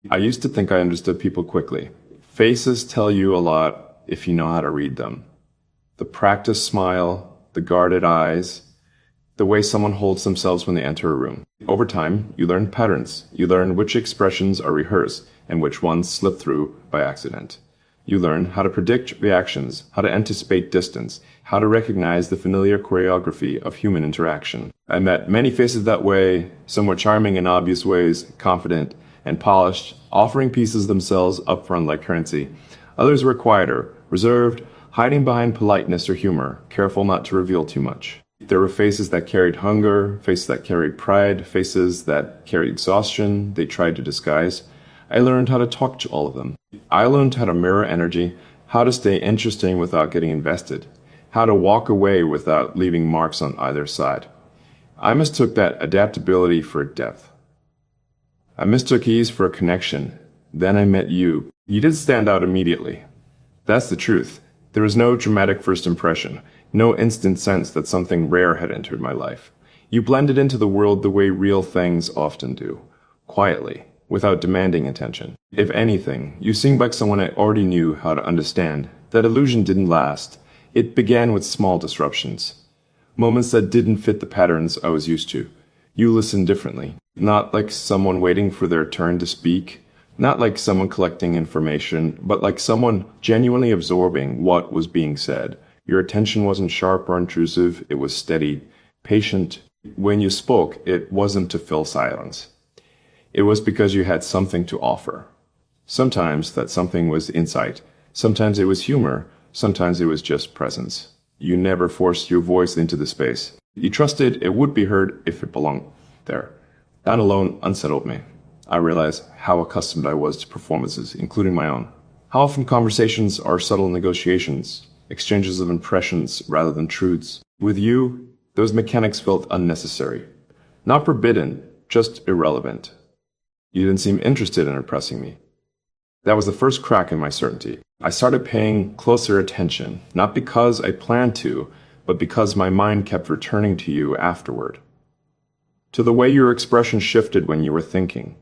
I used to think I understood people quickly. Faces tell you a lot if you know how to read them. The practiced smile, the guarded eyes, the way someone holds themselves when they enter a room. Over time, you learn patterns. You learn which expressions are rehearsed and which ones slip through by accident. You learn how to predict reactions, how to anticipate distance, how to recognize the familiar choreography of human interaction. I met many faces that way. Some were charming in obvious ways, confident and polished, offering pieces themselves upfront like currency. Others were quieter, reserved, hiding behind politeness or humor, careful not to reveal too much. There were faces that carried hunger, faces that carried pride, faces that carried exhaustion they tried to disguise. I learned how to talk to all of them. I learned how to mirror energy, how to stay interesting without getting invested, how to walk away without leaving marks on either side. I mistook that adaptability for depth. I mistook ease for a connection. Then I met you. You did stand out immediately. That's the truth. There was no dramatic first impression, no instant sense that something rare had entered my life. You blended into the world the way real things often do, quietly, without demanding attention. If anything, you seemed like someone I already knew how to understand. That illusion didn't last. It began with small disruptions, moments that didn't fit the patterns I was used to. You listened differently, not like someone waiting for their turn to speak, not like someone collecting information, but like someone genuinely absorbing what was being said. Your attention wasn't sharp or intrusive, it was steady, patient. When you spoke, it wasn't to fill silence. It was because you had something to offer. Sometimes that something was insight, sometimes it was humor, sometimes it was just presence. You never forced your voice into the space. You trusted it would be heard if it belonged there. That alone unsettled me. I realized how accustomed I was to performances, including my own. How often conversations are subtle negotiations, exchanges of impressions rather than truths. With you, those mechanics felt unnecessary. Not forbidden, just irrelevant. You didn't seem interested in impressing me. That was the first crack in my certainty. I started paying closer attention, not because I planned to, but because my mind kept returning to you afterward. To the way your expression shifted when you were thinking,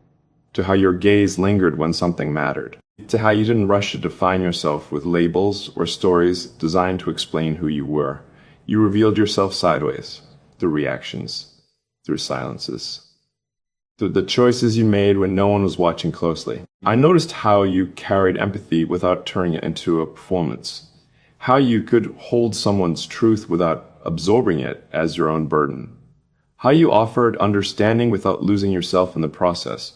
to how your gaze lingered when something mattered, to how you didn't rush to define yourself with labels or stories designed to explain who you were. You revealed yourself sideways, through reactions, through silences, through the choices you made when no one was watching closely. I noticed how you carried empathy without turning it into a performance, how you could hold someone's truth without absorbing it as your own burden, how you offered understanding without losing yourself in the process.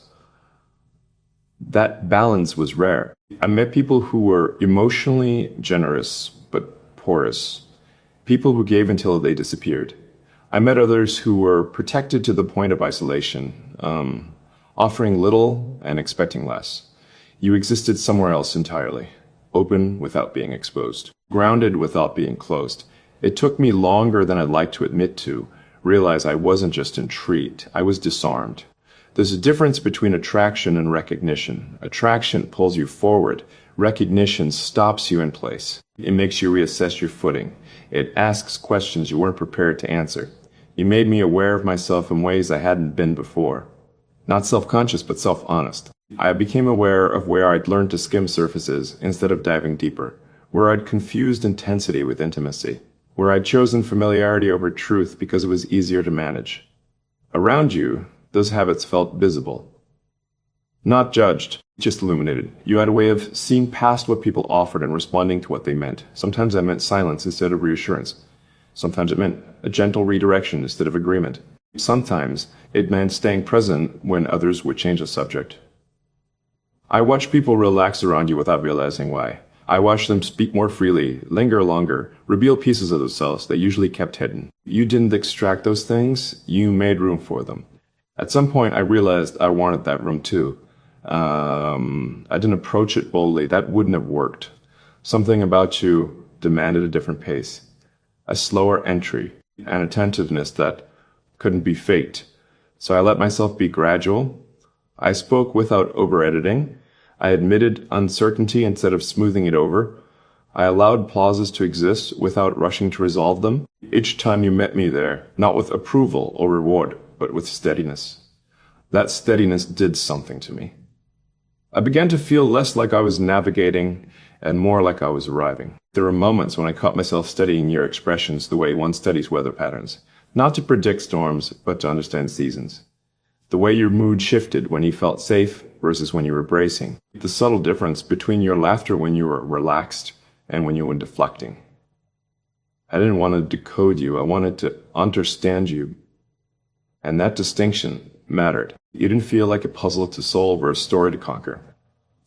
That balance was rare. I met people who were emotionally generous but porous, people who gave until they disappeared. I met others who were protected to the point of isolation, offering little and expecting less. You existed somewhere else entirely, open without being exposed, grounded without being closed. It took me longer than I'd like to admit to realize I wasn't just intrigued, I was disarmed. There's a difference between attraction and recognition. Attraction pulls you forward. Recognition stops you in place. It makes you reassess your footing. It asks questions you weren't prepared to answer. You made me aware of myself in ways I hadn't been before. Not self-conscious, but self-honest. I became aware of where I'd learned to skim surfaces instead of diving deeper, where I'd confused intensity with intimacy, where I'd chosen familiarity over truth because it was easier to manage. Around you, those habits felt visible. Not judged, just illuminated. You had a way of seeing past what people offered and responding to what they meant. Sometimes that meant silence instead of reassurance. Sometimes it meant a gentle redirection instead of agreement. Sometimes it meant staying present when others would change the subject. I watched people relax around you without realizing why. I watched them speak more freely, linger longer, reveal pieces of themselves they usually kept hidden. You didn't extract those things, you made room for them. At some point, I realized I wanted that room too. I didn't approach it boldly. That wouldn't have worked. Something about you demanded a different pace, a slower entry, an attentiveness that couldn't be faked. So I let myself be gradual. I spoke without over-editing. I admitted uncertainty instead of smoothing it over. I allowed pauses to exist without rushing to resolve them. Each time you met me there, not with approval or reward, but with steadiness. That steadiness did something to me. I began to feel less like I was navigating and more like I was arriving. There were moments when I caught myself studying your expressions the way one studies weather patterns, not to predict storms, but to understand seasons. The way your mood shifted when you felt safe versus when you were bracing. The subtle difference between your laughter when you were relaxed and when you were deflecting. I didn't want to decode you. I wanted to understand you. And that distinction mattered. You didn't feel like a puzzle to solve or a story to conquer.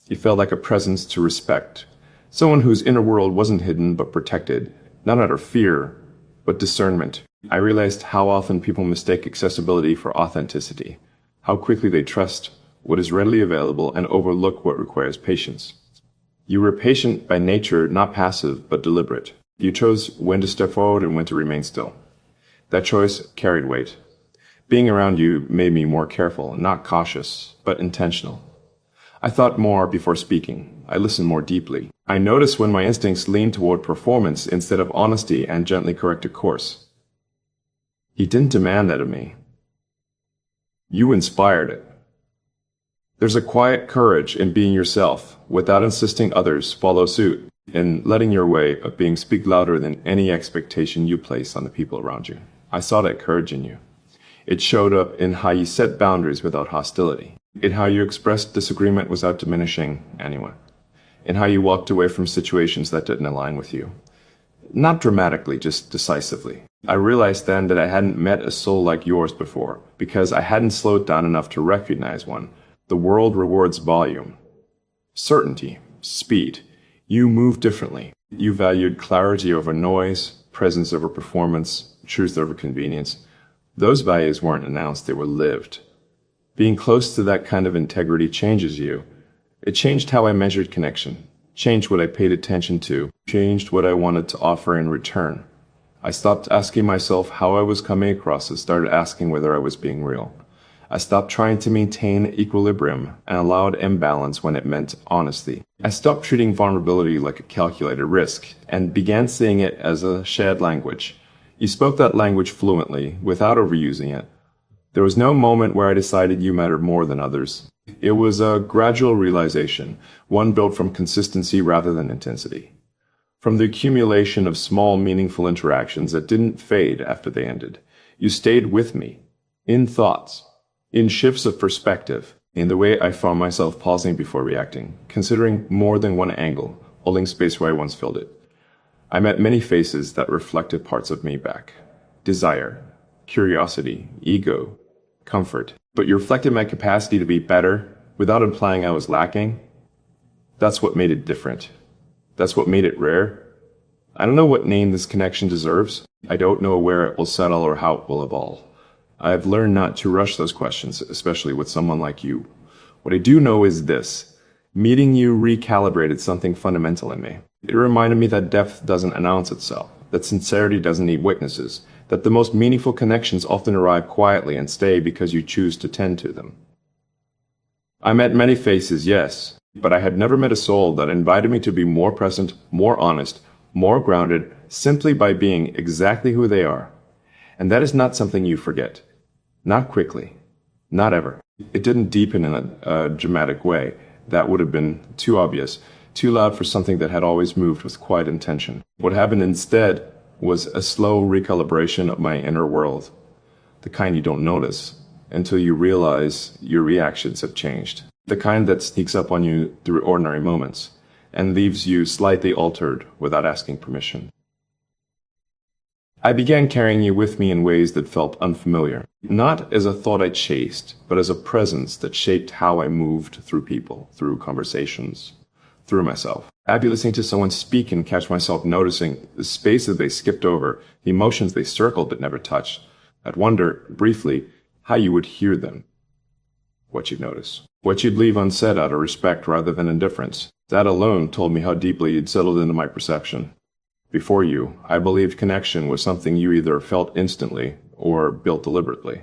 You felt like a presence to respect. Someone whose inner world wasn't hidden but protected, not out of fear, but discernment. I realized how often people mistake accessibility for authenticity, how quickly they trust what is readily available and overlook what requires patience. You were patient by nature, not passive, but deliberate. You chose when to step forward and when to remain still. That choice carried weight. Being around you made me more careful, not cautious, but intentional. I thought more before speaking. I listened more deeply. I noticed when my instincts leaned toward performance instead of honesty and gently corrected course. You didn't demand that of me. You inspired it. There's a quiet courage in being yourself without insisting others follow suit, in letting your way of being speak louder than any expectation you place on the people around you. I saw that courage in you. It showed up in how you set boundaries without hostility, in how you expressed disagreement without diminishing anyone, in how you walked away from situations that didn't align with you. Not dramatically, just decisively. I realized then that I hadn't met a soul like yours before, because I hadn't slowed down enough to recognize one. The world rewards volume, certainty, speed. You move differently. You valued clarity over noise, presence over performance, truth over convenience. Those values weren't announced, they were lived. Being close to that kind of integrity changes you. It changed how I measured connection, changed what I paid attention to, changed what I wanted to offer in return. I stopped asking myself how I was coming across and started asking whether I was being real. I stopped trying to maintain equilibrium and allowed imbalance when it meant honesty. I stopped treating vulnerability like a calculated risk and began seeing it as a shared language. You spoke that language fluently, without overusing it. There was no moment where I decided you mattered more than others. It was a gradual realization, one built from consistency rather than intensity. From the accumulation of small, meaningful interactions that didn't fade after they ended. You stayed with me, in thoughts, in shifts of perspective, in the way I found myself pausing before reacting, considering more than one angle, holding space where I once filled it. I met many faces that reflected parts of me back. Desire, curiosity, ego, comfort. But you reflected my capacity to be better without implying I was lacking. That's what made it different. That's what made it rare. I don't know what name this connection deserves. I don't know where it will settle or how it will evolve. I've learned not to rush those questions, especially with someone like you. What I do know is this. Meeting you recalibrated something fundamental in me. It reminded me that depth doesn't announce itself, that sincerity doesn't need witnesses, that the most meaningful connections often arrive quietly and stay because you choose to tend to them. I met many faces, yes, but I had never met a soul that invited me to be more present, more honest, more grounded, simply by being exactly who they are. And that is not something you forget. Not quickly. Not ever. It didn't deepen in a dramatic way. That would have been too obvious, too loud for something that had always moved with quiet intention. What happened instead was a slow recalibration of my inner world, the kind you don't notice until you realize your reactions have changed, the kind that sneaks up on you through ordinary moments and leaves you slightly altered without asking permission. I began carrying you with me in ways that felt unfamiliar, not as a thought I chased, but as a presence that shaped how I moved through people, through conversations, through myself. I'd be listening to someone speak and catch myself noticing the spaces they skipped over, the emotions they circled but never touched. I'd wonder, briefly, how you would hear them, what you'd notice, what you'd leave unsaid out of respect rather than indifference. That alone told me how deeply you'd settled into my perception. Before you, I believed connection was something you either felt instantly or built deliberately.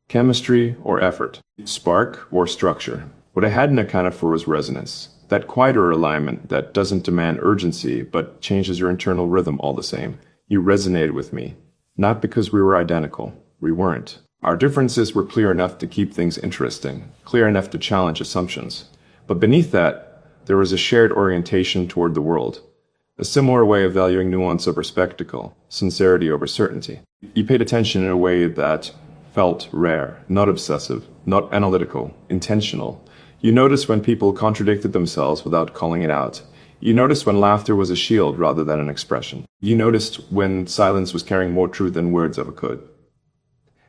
Chemistry or effort, spark or structure. What I hadn't accounted for was resonance, that quieter alignment that doesn't demand urgency but changes your internal rhythm all the same. You resonated with me, not because we were identical. We weren't. Our differences were clear enough to keep things interesting, clear enough to challenge assumptions. But beneath that, there was a shared orientation toward the world, a similar way of valuing nuance over spectacle, sincerity over certainty. You paid attention in a way that felt rare, not obsessive, not analytical, intentional. You noticed when people contradicted themselves without calling it out. You noticed when laughter was a shield rather than an expression. You noticed when silence was carrying more truth than words ever could.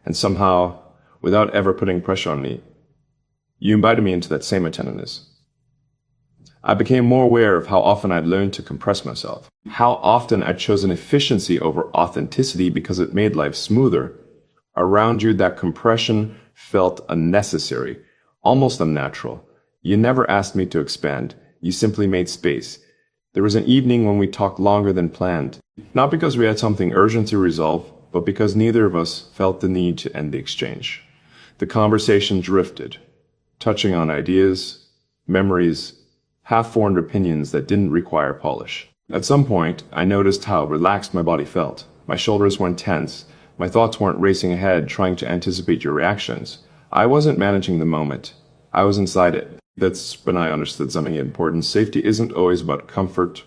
And somehow, without ever putting pressure on me, you invited me into that same attentiveness. I became more aware of how often I'd learned to compress myself, how often I'd chosen efficiency over authenticity because it made life smoother. Around you, that compression felt unnecessary, almost unnatural. You never asked me to expand. You simply made space. There was an evening when we talked longer than planned, not because we had something urgent to resolve, but because neither of us felt the need to end the exchange. The conversation drifted, touching on ideas, memories, half-formed opinions that didn't require polish. At some point, I noticed how relaxed my body felt. My shoulders weren't tense. My thoughts weren't racing ahead, trying to anticipate your reactions. I wasn't managing the moment. I was inside it. That's when I understood something important. Safety isn't always about comfort.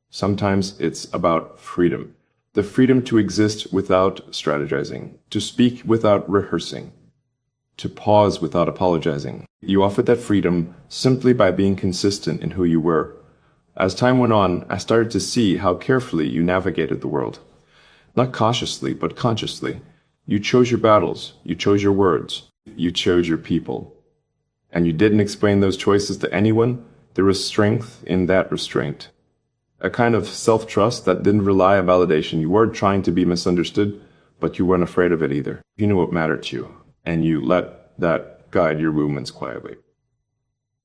Sometimes it's about freedom. The freedom to exist without strategizing, to speak without rehearsing, to pause without apologizing. You offered that freedom simply by being consistent in who you were. As time went on, I started to see how carefully you navigated the world. Not cautiously, but consciously. You chose your battles. You chose your words. You chose your people. And you didn't explain those choices to anyone. There was strength in that restraint. A kind of self-trust that didn't rely on validation. You weren't trying to be misunderstood, but you weren't afraid of it either. You knew what mattered to you, and you let that guide your movements quietly.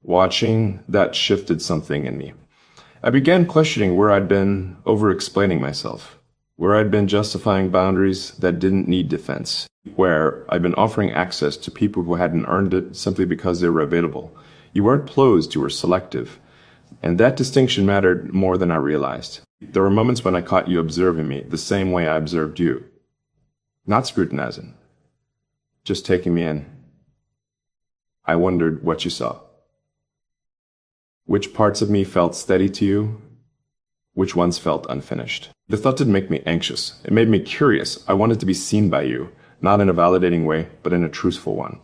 Watching that shifted something in me. I began questioning where I'd been over-explaining myself, where I'd been justifying boundaries that didn't need defense, where I'd been offering access to people who hadn't earned it simply because they were available. You weren't closed, you were selective. And that distinction mattered more than I realized. There were moments when I caught you observing me the same way I observed you. Not scrutinizing, just taking me in. I wondered what you saw. Which parts of me felt steady to you? Which ones felt unfinished? The thought didn't make me anxious. It made me curious. I wanted to be seen by you, not in a validating way, but in a truthful one.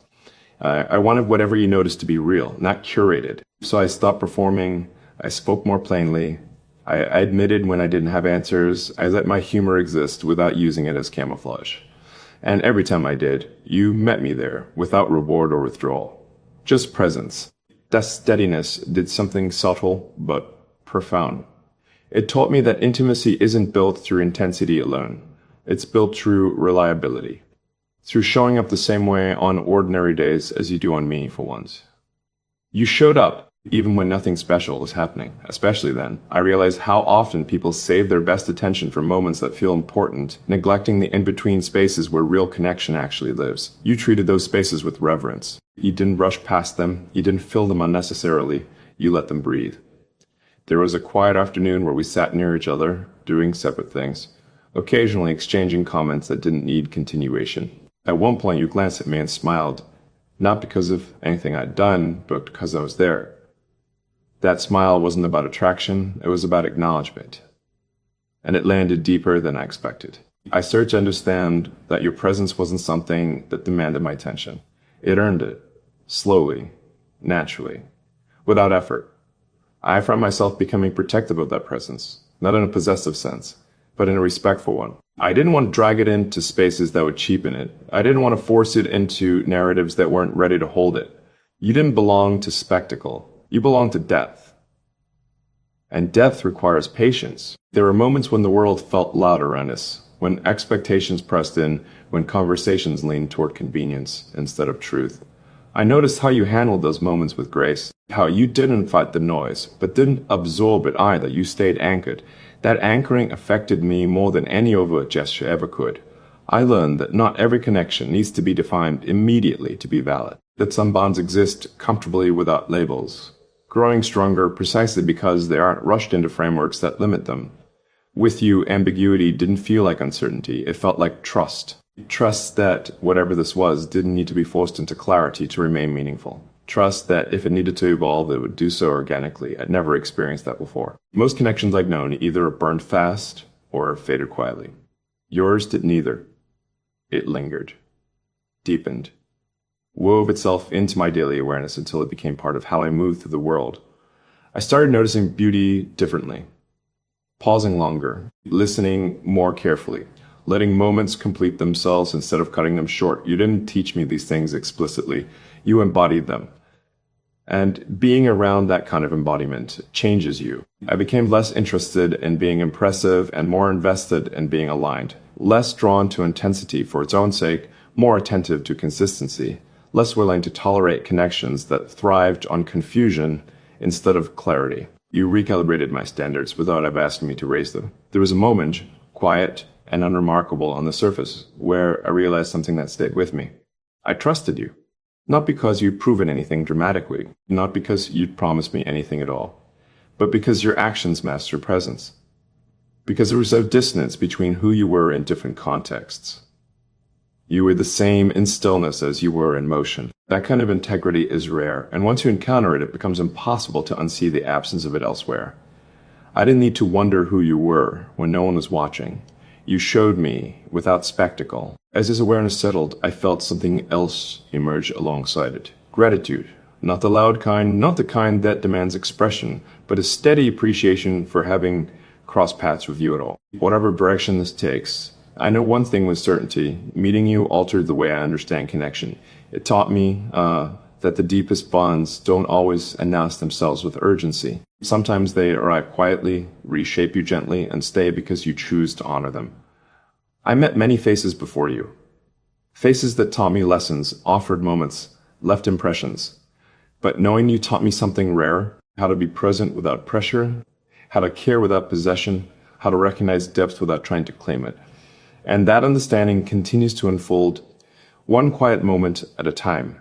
I wanted whatever you noticed to be real, not curated. So I stopped performing. I spoke more plainly. I admitted when I didn't have answers. I let my humor exist without using it as camouflage. And every time I did, you met me there, without reward or withdrawal. Just presence. That steadiness did something subtle, but profound. It taught me that intimacy isn't built through intensity alone. It's built through reliability. Through showing up the same way on ordinary days as you do on meaningful ones. You showed up even when nothing special was happening. Especially then, I realized how often people save their best attention for moments that feel important, neglecting the in-between spaces where real connection actually lives. You treated those spaces with reverence. You didn't rush past them. You didn't fill them unnecessarily. You let them breathe. There was a quiet afternoon where we sat near each other, doing separate things, occasionally exchanging comments that didn't need continuation. At one point, you glanced at me and smiled, not because of anything I'd done, but because I was there. That smile wasn't about attraction, it was about acknowledgement. And it landed deeper than I expected. I started to understand that your presence wasn't something that demanded my attention. It earned it, slowly, naturally, without effort. I found myself becoming protective of that presence, not in a possessive sense, but in a respectful one. I didn't want to drag it into spaces that would cheapen it. I didn't want to force it into narratives that weren't ready to hold it. You didn't belong to spectacle. You belong to depth. And depth requires patience. There were moments when the world felt loud around us, when expectations pressed in, when conversations leaned toward convenience instead of truth. I noticed how you handled those moments with grace, how you didn't fight the noise, but didn't absorb it either. You stayed anchored. That anchoring affected me more than any overt gesture ever could. I learned that not every connection needs to be defined immediately to be valid, that some bonds exist comfortably without labels, growing stronger precisely because they aren't rushed into frameworks that limit them. With you, ambiguity didn't feel like uncertainty. It felt like trust. Trust that whatever this was didn't need to be forced into clarity to remain meaningful. Trust that if it needed to evolve, it would do so organically. I'd never experienced that before. Most connections I've known either burned fast or faded quietly. Yours did neither. It lingered, deepened, wove itself into my daily awareness until it became part of how I moved through the world. I started noticing beauty differently, pausing longer, listening more carefully, letting moments complete themselves instead of cutting them short. You didn't teach me these things explicitly. You embodied them. And being around that kind of embodiment changes you. I became less interested in being impressive and more invested in being aligned, less drawn to intensity for its own sake, more attentive to consistency, less willing to tolerate connections that thrived on confusion instead of clarity. You recalibrated my standards without ever asking me to raise them. There was a moment, quiet and unremarkable on the surface, where I realized something that stayed with me. I trusted you. Not because you'd proven anything dramatically, not because you'd promised me anything at all, but because your actions matched your presence. Because there was no dissonance between who you were in different contexts. You were the same in stillness as you were in motion. That kind of integrity is rare, and once you encounter it, it becomes impossible to unsee the absence of it elsewhere. I didn't need to wonder who you were when no one was watching. You showed me without spectacle. As this awareness settled, I felt something else emerge alongside it. Gratitude. Not the loud kind, not the kind that demands expression, but a steady appreciation for having crossed paths with you at all. Whatever direction this takes, I know one thing with certainty. Meeting you altered the way I understand connection. It taught me that the deepest bonds don't always announce themselves with urgency. Sometimes they arrive quietly, reshape you gently, and stay because you choose to honor them. I met many faces before you. Faces that taught me lessons, offered moments, left impressions. But knowing you taught me something rare, how to be present without pressure, how to care without possession, how to recognize depth without trying to claim it. And that understanding continues to unfold one quiet moment at a time.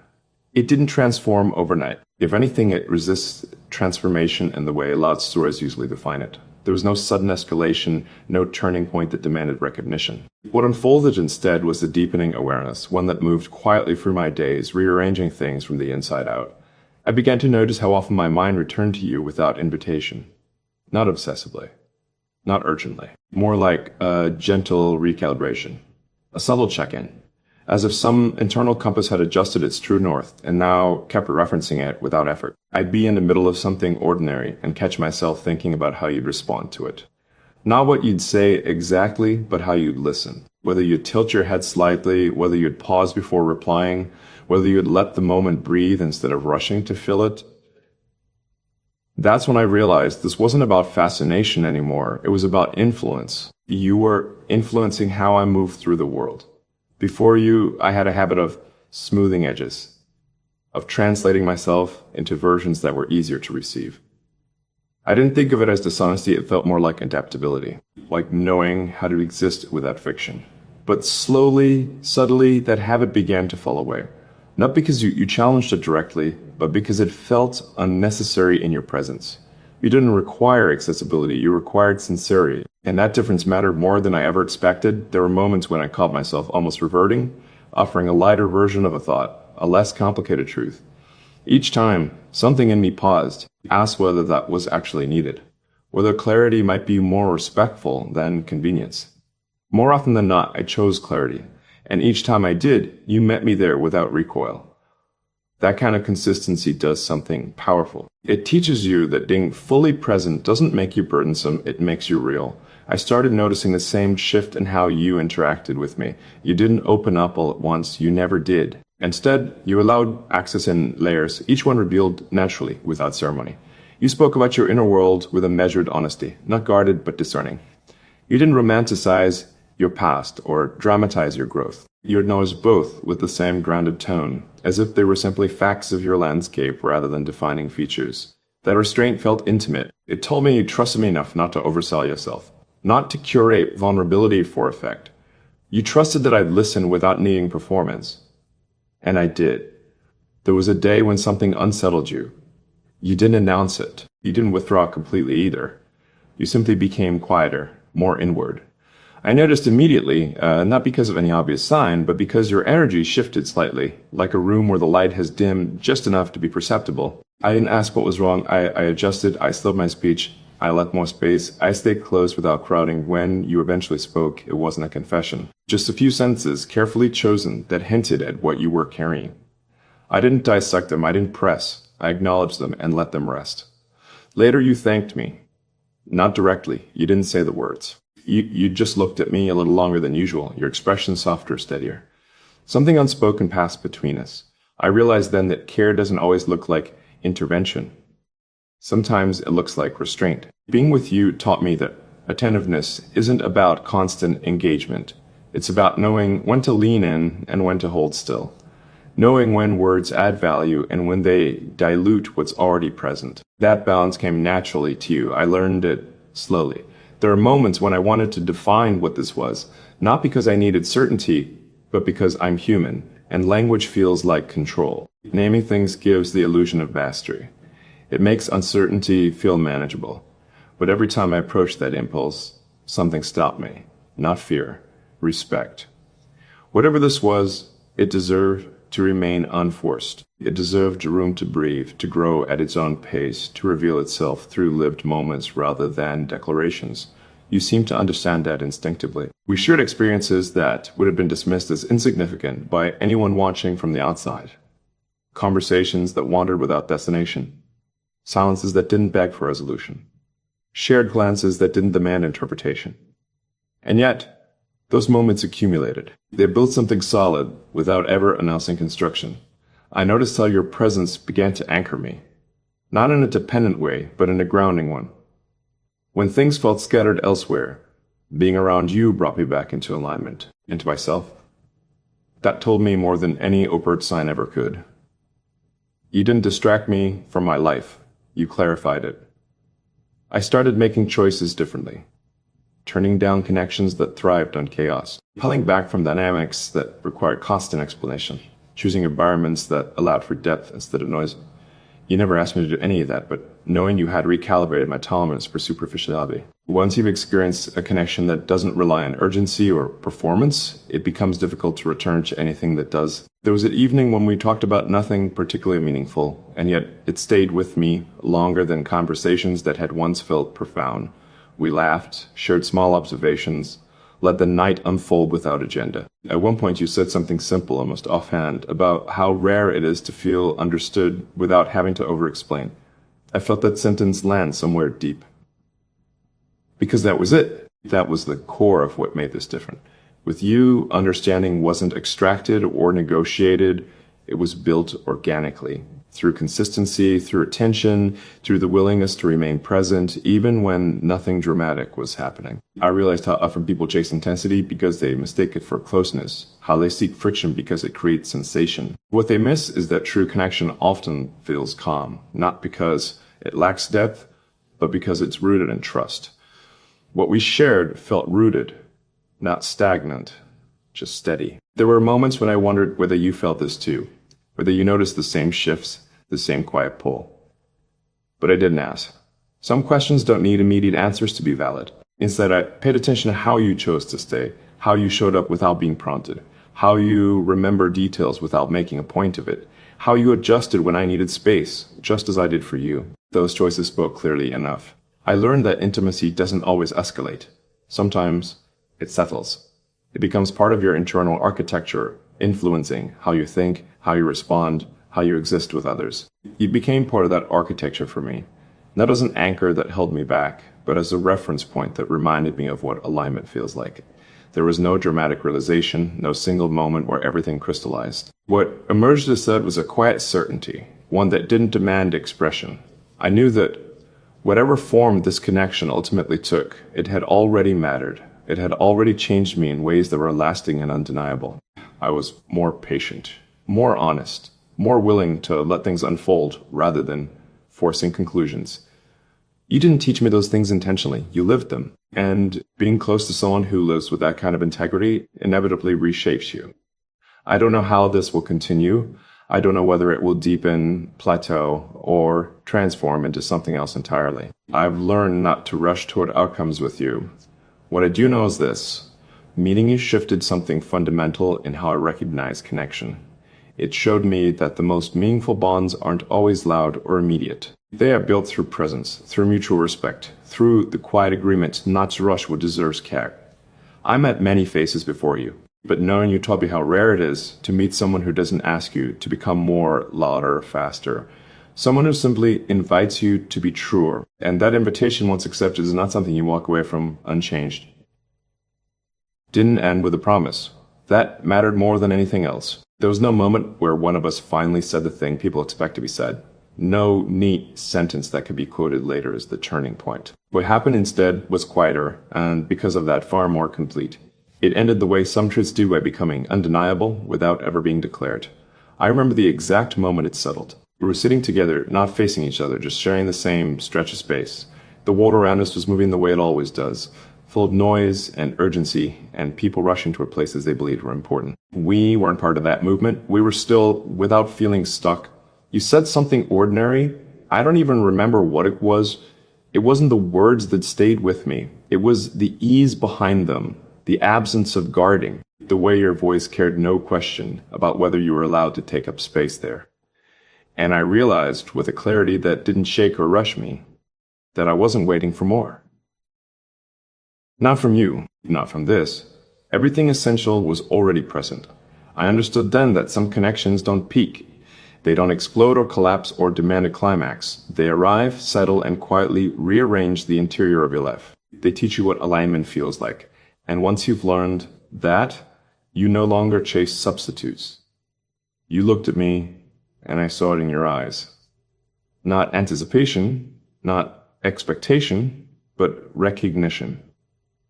It didn't transform overnight. If anything, it resists transformation in the way loud stories usually define it. There was no sudden escalation, no turning point that demanded recognition. What unfolded instead was a deepening awareness, one that moved quietly through my days, rearranging things from the inside out. I began to notice how often my mind returned to you without invitation. Not obsessively, not urgently, more like a gentle recalibration, a subtle check-in, as if some internal compass had adjusted its true north and now kept referencing it without effort. I'd be in the middle of something ordinary and catch myself thinking about how you'd respond to it. Not what you'd say exactly, but how you'd listen. Whether you'd tilt your head slightly, whether you'd pause before replying, whether you'd let the moment breathe instead of rushing to fill it. That's when I realized this wasn't about fascination anymore. It was about influence. You were influencing how I moved through the world. Before you, I had a habit of smoothing edges, of translating myself into versions that were easier to receive. I didn't think of it as dishonesty, it felt more like adaptability, like knowing how to exist without fiction. But slowly, subtly, that habit began to fall away. Not because you challenged it directly, but because it felt unnecessary in your presence. You didn't require accessibility, you required sincerity. And that difference mattered more than I ever expected. There were moments when I caught myself almost reverting, offering a lighter version of a thought, a less complicated truth. Each time, something in me paused, asked whether that was actually needed, whether clarity might be more respectful than convenience. More often than not, I chose clarity, and each time I did, you met me there without recoil. That kind of consistency does something powerful. It teaches you that being fully present doesn't make you burdensome, it makes you real. I started noticing the same shift in how you interacted with me. You didn't open up all at once, you never did. Instead, you allowed access in layers, each one revealed naturally, without ceremony. You spoke about your inner world with a measured honesty, not guarded but discerning. You didn't romanticize your past or dramatize your growth. You acknowledged both with the same grounded tone, as if they were simply facts of your landscape rather than defining features. That restraint felt intimate. It told me you trusted me enough not to oversell yourself, not to curate vulnerability for effect. You trusted that I'd listen without needing performance. And I did. There was a day when something unsettled you. You didn't announce it. You didn't withdraw completely either. You simply became quieter, more inward. I noticed immediately, not because of any obvious sign, but because your energy shifted slightly, like a room where the light has dimmed just enough to be perceptible. I didn't ask what was wrong. I adjusted, I slowed my speech, I left more space, I stayed close without crowding. When you eventually spoke, it wasn't a confession. Just a few sentences, carefully chosen, that hinted at what you were carrying. I didn't dissect them, I didn't press. I acknowledged them and let them rest. Later you thanked me. Not directly, you didn't say the words. You just looked at me a little longer than usual, your expression softer, steadier. Something unspoken passed between us. I realized then that care doesn't always look like intervention. Sometimes it looks like restraint. Being with you taught me that attentiveness isn't about constant engagement. It's about knowing when to lean in and when to hold still. Knowing when words add value and when they dilute what's already present. That balance came naturally to you. I learned it slowly. There are moments when I wanted to define what this was, not because I needed certainty, but because I'm human, and language feels like control. Naming things gives the illusion of mastery. It makes uncertainty feel manageable. But every time I approached that impulse, something stopped me. Not fear, respect. Whatever this was, it deserved to remain unforced. It deserved room to breathe, to grow at its own pace, to reveal itself through lived moments rather than declarations. You seem to understand that instinctively. We shared experiences that would have been dismissed as insignificant by anyone watching from the outside. Conversations that wandered without destination. Silences that didn't beg for resolution. Shared glances that didn't demand interpretation. And yet, those moments accumulated. They built something solid without ever announcing construction. I noticed how your presence began to anchor me. Not in a dependent way, but in a grounding one. When things felt scattered elsewhere, being around you brought me back into alignment, into myself. That told me more than any overt sign ever could. You didn't distract me from my life. You clarified it. I started making choices differently. Turning down connections that thrived on chaos, pulling back from dynamics that required constant explanation, choosing environments that allowed for depth instead of noise. You never asked me to do any of that, but knowing you had recalibrated my tolerance for superficiality. Once you've experienced a connection that doesn't rely on urgency or performance, it becomes difficult to return to anything that does. There was an evening when we talked about nothing particularly meaningful, and yet it stayed with me longer than conversations that had once felt profound. We laughed, shared small observations, let the night unfold without agenda. At one point you said something simple, almost offhand, about how rare it is to feel understood without having to over-explain. I felt that sentence land somewhere deep. Because that was it. That was the core of what made this different. With you, understanding wasn't extracted or negotiated. It was built organically. Through consistency, through attention, through the willingness to remain present, even when nothing dramatic was happening. I realized how often people chase intensity because they mistake it for closeness, how they seek friction because it creates sensation. What they miss is that true connection often feels calm, not because it lacks depth, but because it's rooted in trust. What we shared felt rooted, not stagnant, just steady. There were moments when I wondered whether you felt this too. Whether you noticed the same shifts, the same quiet pull. But I didn't ask. Some questions don't need immediate answers to be valid. Instead, I paid attention to how you chose to stay, how you showed up without being prompted, how you remember details without making a point of it, how you adjusted when I needed space, just as I did for you. Those choices spoke clearly enough. I learned that intimacy doesn't always escalate. Sometimes it settles. It becomes part of your internal architecture, influencing how you think, how you respond, how you exist with others. You became part of that architecture for me, not as an anchor that held me back, but as a reference point that reminded me of what alignment feels like. There was no dramatic realization, no single moment where everything crystallized. What emerged instead was a quiet certainty, one that didn't demand expression. I knew that whatever form this connection ultimately took, it had already mattered. It had already changed me in ways that were lasting and undeniable. I was more patient, more honest, more willing to let things unfold rather than forcing conclusions. You didn't teach me those things intentionally. You lived them. And being close to someone who lives with that kind of integrity inevitably reshapes you. I don't know how this will continue. I don't know whether it will deepen, plateau, or transform into something else entirely. I've learned not to rush toward outcomes with you. What I do know is this. Meeting you shifted something fundamental in how I recognize connection. It showed me that the most meaningful bonds aren't always loud or immediate. They are built through presence, through mutual respect, through the quiet agreement not to rush what deserves care. I met many faces before you, but knowing you taught me how rare it is to meet someone who doesn't ask you to become more, louder, faster. Someone who simply invites you to be truer. And that invitation, once accepted, is not something you walk away from unchanged. Didn't end with a promise. That mattered more than anything else. There was no moment where one of us finally said the thing people expect to be said. No neat sentence that could be quoted later as the turning point. What happened instead was quieter, and because of that, far more complete. It ended the way some truths do by becoming undeniable without ever being declared. I remember the exact moment it settled. We were sitting together, not facing each other, just sharing the same stretch of space. The world around us was moving the way it always does, full of noise and urgency and people rushing toward places they believed were important. We weren't part of that movement. We were still, without feeling stuck. You said something ordinary. I don't even remember what it was. It wasn't the words that stayed with me. It was the ease behind them, the absence of guarding, the way your voice cared no question about whether you were allowed to take up space there. And I realized with a clarity that didn't shake or rush me, that I wasn't waiting for more. Not from you, not from this. Everything essential was already present. I understood then that some connections don't peak. They don't explode or collapse or demand a climax. They arrive, settle, and quietly rearrange the interior of your life. They teach you what alignment feels like. And once you've learned that, you no longer chase substitutes. You looked at me, and I saw it in your eyes. Not anticipation, not expectation, but recognition.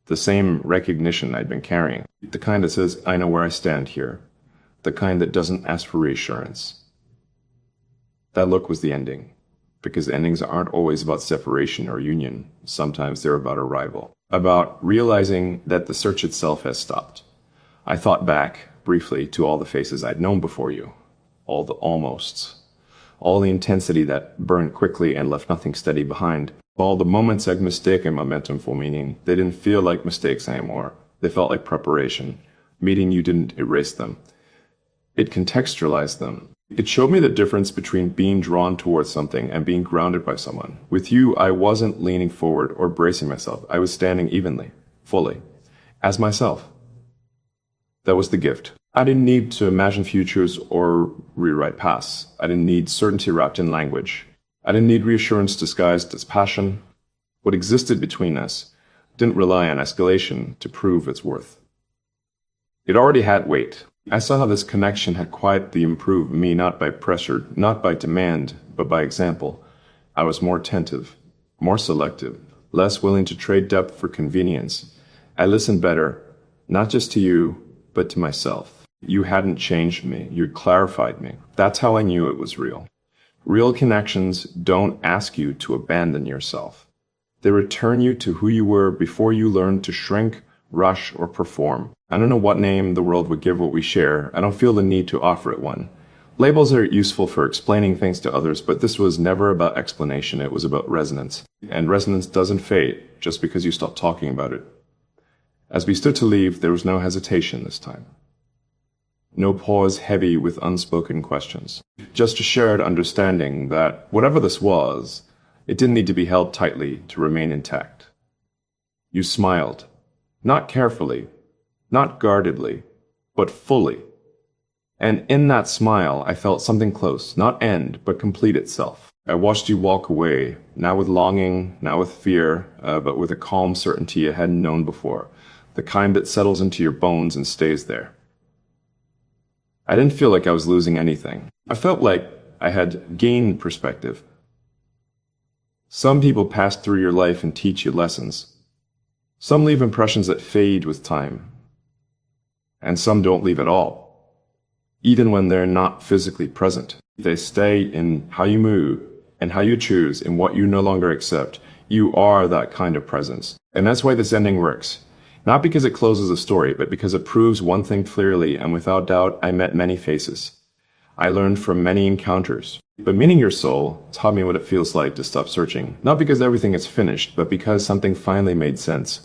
The same recognition I'd been carrying. The kind that says, I know where I stand here. The kind that doesn't ask for reassurance. That look was the ending. Because endings aren't always about separation or union. Sometimes they're about arrival. About realizing that the search itself has stopped. I thought back, briefly, to all the faces I'd known before you. All the almosts. All the intensity that burned quickly and left nothing steady behind. All the moments I'd mistaken momentum for meaning. They didn't feel like mistakes anymore. They felt like preparation. Meeting you didn't erase them. It contextualized them. It showed me the difference between being drawn towards something and being grounded by someone. With you, I wasn't leaning forward or bracing myself. I was standing evenly, fully, as myself. That was the gift. I didn't need to imagine futures or rewrite pasts. I didn't need certainty wrapped in language. I didn't need reassurance disguised as passion. What existed between us didn't rely on escalation to prove its worth. It already had weight. I saw how this connection had quietly improved me, not by pressure, not by demand, but by example. I was more attentive, more selective, less willing to trade depth for convenience. I listened better, not just to you, but to myself. You hadn't changed me. You clarified me. That's how I knew it was real. Real connections don't ask you to abandon yourself. They return you to who you were before you learned to shrink, rush, or perform. I don't know what name the world would give what we share. I don't feel the need to offer it one. Labels are useful for explaining things to others, but this was never about explanation. It was about resonance. And resonance doesn't fade just because you stop talking about it. As we stood to leave, there was no hesitation this time. No pause heavy with unspoken questions. Just a shared understanding that whatever this was, it didn't need to be held tightly to remain intact. You smiled. Not carefully, not guardedly, but fully. And in that smile, I felt something close, not end, but complete itself. I watched you walk away, now with longing, now with fear, but with a calm certainty I hadn't known before, the kind that settles into your bones and stays there. I didn't feel like I was losing anything. I felt like I had gained perspective. Some people pass through your life and teach you lessons. Some leave impressions that fade with time. And some don't leave at all. Even when they're not physically present. They stay in how you move and how you choose and what you no longer accept. You are that kind of presence. And that's why this ending works. Not because it closes a story, but because it proves one thing clearly, and without doubt, I met many faces. I learned from many encounters. But meeting your soul taught me what it feels like to stop searching. Not because everything is finished, but because something finally made sense.